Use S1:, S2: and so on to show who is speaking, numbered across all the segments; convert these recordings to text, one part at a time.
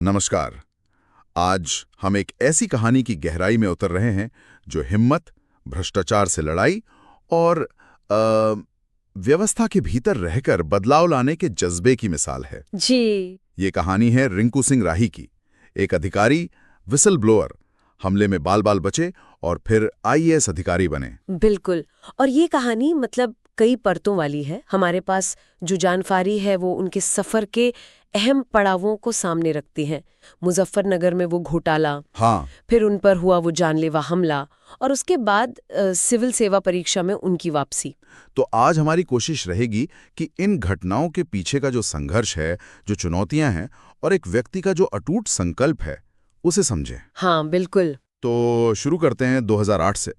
S1: नमस्कार। आज हम एक ऐसी कहानी की गहराई में उतर रहे हैं जो हिम्मत, भ्रष्टाचार से लड़ाई और व्यवस्था के भीतर रहकर बदलाव लाने के जज्बे की मिसाल है।
S2: जी।
S1: ये कहानी है रिंकू सिंह राही की। एक अधिकारी, विसल ब्लोअर, हमले में बाल बाल बचे और फिर आईएएस अधिकारी बने।
S2: बिल्कुल। और ये कहानी कई परतों वाली है। हमारे पास जो जानकारी है वो उनके सफर के अहम पड़ावों को सामने रखती है। मुजफ्फरनगर में वो घोटाला,
S1: हाँ,
S2: फिर उन पर हुआ वो जानलेवा हमला और उसके बाद सिविल सेवा परीक्षा में उनकी वापसी।
S1: तो आज हमारी कोशिश रहेगी कि इन घटनाओं के पीछे का जो संघर्ष है, जो चुनौतियां हैं और एक व्यक्ति का जो अटूट संकल्प है, उसे समझें।
S2: हाँ बिल्कुल।
S1: तो शुरू करते हैं 2008 से।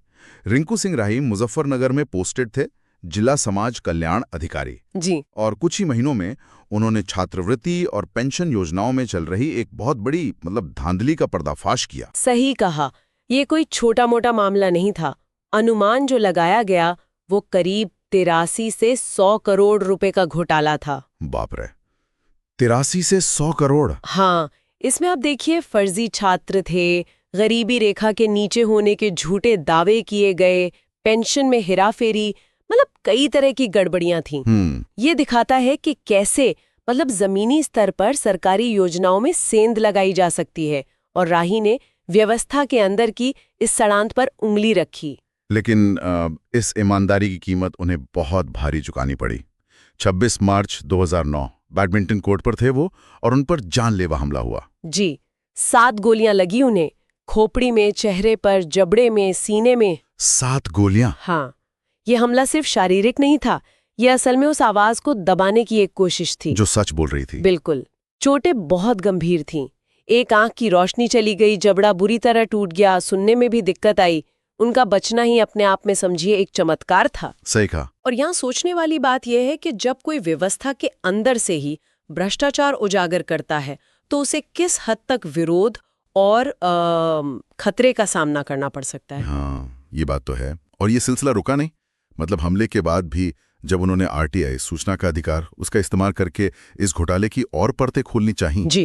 S1: रिंकू सिंह राही मुजफ्फरनगर में पोस्टेड थे, जिला समाज कल्याण अधिकारी
S2: जी।
S1: और कुछ ही महीनों में उन्होंने छात्रवृत्ति और पेंशन योजनाओं में चल रही एक बहुत बड़ी धांधली का पर्दाफाश किया।
S2: सही कहा। ये कोई छोटा मोटा मामला नहीं था। अनुमान जो लगाया गया वो करीब 83 से 100 करोड़ रुपए का घोटाला था।
S1: बाप रे, 83 से 100 करोड़।
S2: हाँ, इसमें आप देखिए, फर्जी छात्र थे, गरीबी रेखा के नीचे होने के झूठे दावे किए गए, पेंशन में हेराफेरी, कई तरह की गड़बड़ियां थीं। ये दिखाता है कि कैसे जमीनी स्तर पर सरकारी योजनाओं में सेंध लगाई जा सकती है, और राही ने व्यवस्था के अंदर की इस सड़ांत पर उंगली रखी।
S1: लेकिन इस ईमानदारी की कीमत उन्हें बहुत भारी चुकानी पड़ी। 26 मार्च 2009 बैडमिंटन कोर्ट पर थे वो, और उन पर जानलेवा हमला हुआ।
S2: जी, 7 गोलियां लगी उन्हें, खोपड़ी में, चेहरे पर, जबड़े में, सीने में।
S1: 7 गोलियां?
S2: हाँ, ये हमला सिर्फ शारीरिक नहीं था, ये असल में उस आवाज को दबाने की एक कोशिश थी
S1: जो सच बोल रही थी।
S2: बिल्कुल। चोटें बहुत गंभीर थीं। एक आंख की रोशनी चली गई, जबड़ा बुरी तरह टूट गया, सुनने में भी दिक्कत आई। उनका बचना ही अपने आप में समझिए एक चमत्कार था।
S1: सही कहा।
S2: और यहाँ सोचने वाली बात यह है कि जब कोई व्यवस्था के अंदर से ही भ्रष्टाचार उजागर करता है तो उसे किस हद तक विरोध और खतरे का सामना करना पड़ सकता है।
S1: हाँ, ये बात तो है। और ये सिलसिला रुका नहीं। हमले के बाद भी जब उन्होंने आरटीआई, सूचना का अधिकार, उसका इस्तेमाल करके इस घोटाले की और परतें खोलनी चाहिए
S2: जी,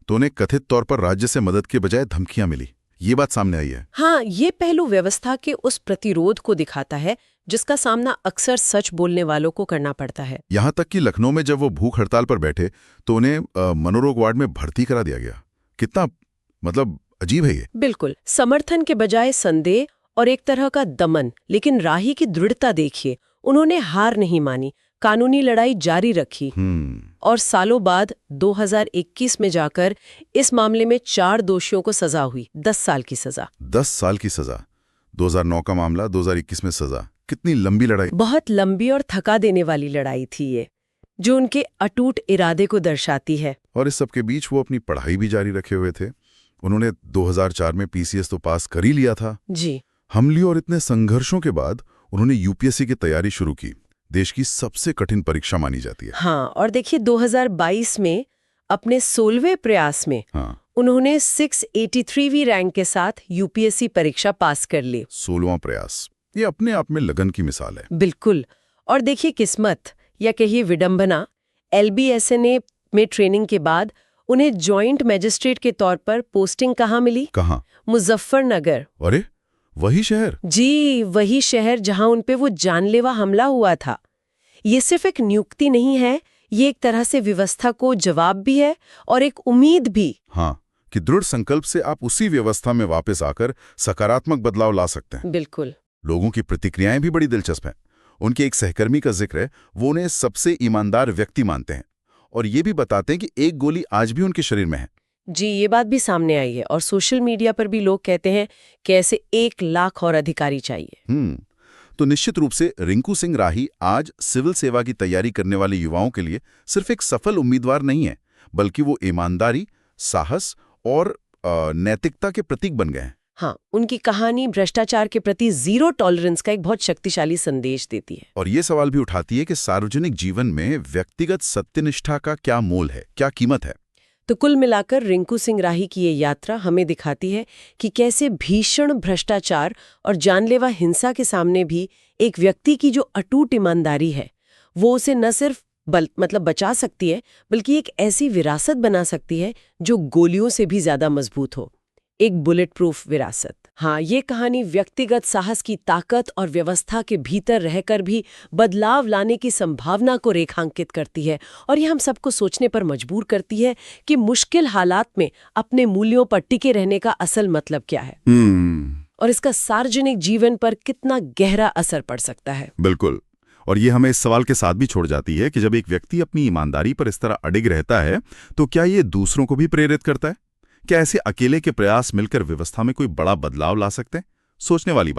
S1: तो उन्हें कथित तौर पर राज्य से मदद के बजाय धमकियां मिली। ये बात सामने आई है।
S2: हाँ, ये पहलू व्यवस्था के उस प्रतिरोध को दिखाता है जिसका सामना अक्सर सच बोलने वालों को करना पड़ता है।
S1: यहाँ तक कि लखनऊ में जब वो भूख हड़ताल पर बैठे तो उन्हें मनोरोग वार्ड में भर्ती करा दिया गया। कितना अजीब है ये।
S2: बिल्कुल, समर्थन के बजाय संदेह और एक तरह का दमन। लेकिन राही की दृढ़ता देखिए, उन्होंने हार नहीं मानी, कानूनी लड़ाई जारी रखी। और सालों बाद 2021 में जाकर इस मामले में 4 दोषियों को सजा हुई, 10 साल की सजा।
S1: 10 साल की सजा। 2009 का मामला, 2021 में सजा। कितनी लंबी लड़ाई।
S2: बहुत लंबी और थका देने वाली लड़ाई थी ये, जो उनके अटूट इरादे को दर्शाती है।
S1: और इस सबके बीच वो अपनी पढ़ाई भी जारी रखे हुए थे। उन्होंने 2004 में पीसीएस तो पास कर ही लिया था।
S2: जी।
S1: हमले और इतने संघर्षों के बाद उन्होंने यूपीएससी की तैयारी शुरू की। देश की सबसे कठिन परीक्षा मानी जाती है।
S2: हाँ, और देखिए 2022 में अपने 16वें प्रयास में उन्होंने 683वीं रैंक के साथ यूपीएससी परीक्षा पास कर ली।
S1: 16वां प्रयास, ये अपने आप में लगन की मिसाल है।
S2: बिल्कुल। और देखिए किस्मत या कहिए विडंबना, एलबीएसएनए में ट्रेनिंग के बाद उन्हें जॉइंट मजिस्ट्रेट के तौर पर पोस्टिंग कहाँ मिली?
S1: कहाँ?
S2: मुजफ्फरनगर।
S1: अरे, वही शहर?
S2: जी, वही शहर जहां उन पे वो जानलेवा हमला हुआ था। ये सिर्फ एक नियुक्ति नहीं है, ये एक तरह से व्यवस्था को जवाब भी है और एक उम्मीद भी।
S1: हाँ, कि दृढ़ संकल्प से आप उसी व्यवस्था में वापस आकर सकारात्मक बदलाव ला सकते हैं।
S2: बिल्कुल।
S1: लोगों की प्रतिक्रियाएं भी बड़ी दिलचस्प हैं। उनके एक सहकर्मी का जिक्र है, वो उन्हें सबसे ईमानदार व्यक्ति मानते हैं और ये भी बताते हैं कि एक गोली आज भी उनके शरीर में है।
S2: जी, ये बात भी सामने आई है और सोशल मीडिया पर भी लोग कहते हैं कि ऐसे 1 लाख और अधिकारी चाहिए।
S1: तो निश्चित रूप से रिंकू सिंह राही आज सिविल सेवा की तैयारी करने वाले युवाओं के लिए सिर्फ एक सफल उम्मीदवार नहीं है, बल्कि वो ईमानदारी, साहस और नैतिकता के प्रतीक बन गए हैं।
S2: हाँ, उनकी कहानी भ्रष्टाचार के प्रति जीरो टॉलरेंस का एक बहुत शक्तिशाली संदेश देती है।
S1: और ये सवाल भी उठाती है कि सार्वजनिक जीवन में व्यक्तिगत सत्यनिष्ठा का क्या मोल है, क्या कीमत है।
S2: तो कुल मिलाकर रिंकू सिंह राही की ये यात्रा हमें दिखाती है कि कैसे भीषण भ्रष्टाचार और जानलेवा हिंसा के सामने भी एक व्यक्ति की जो अटूट ईमानदारी है, वो उसे न सिर्फ मतलब बचा सकती है, बल्कि एक ऐसी विरासत बना सकती है जो गोलियों से भी ज्यादा मजबूत हो। एक बुलेट प्रूफ विरासत। हाँ, ये कहानी व्यक्तिगत साहस की ताकत और व्यवस्था के भीतर रहकर भी बदलाव लाने की संभावना को रेखांकित करती है, और ये हम सबको सोचने पर मजबूर करती है कि मुश्किल हालात में अपने मूल्यों पर टिके रहने का असल मतलब क्या है और इसका सार्वजनिक जीवन पर कितना गहरा असर पड़ सकता है।
S3: बिल्कुल। और ये हमें इस सवाल के साथ भी छोड़ जाती है कि जब एक व्यक्ति अपनी ईमानदारी पर इस तरह अडिग रहता है तो क्या ये दूसरों को भी प्रेरित करता है? क्या ऐसे अकेले के प्रयास मिलकर व्यवस्था में कोई बड़ा बदलाव ला सकते हैं? सोचने वाली बात।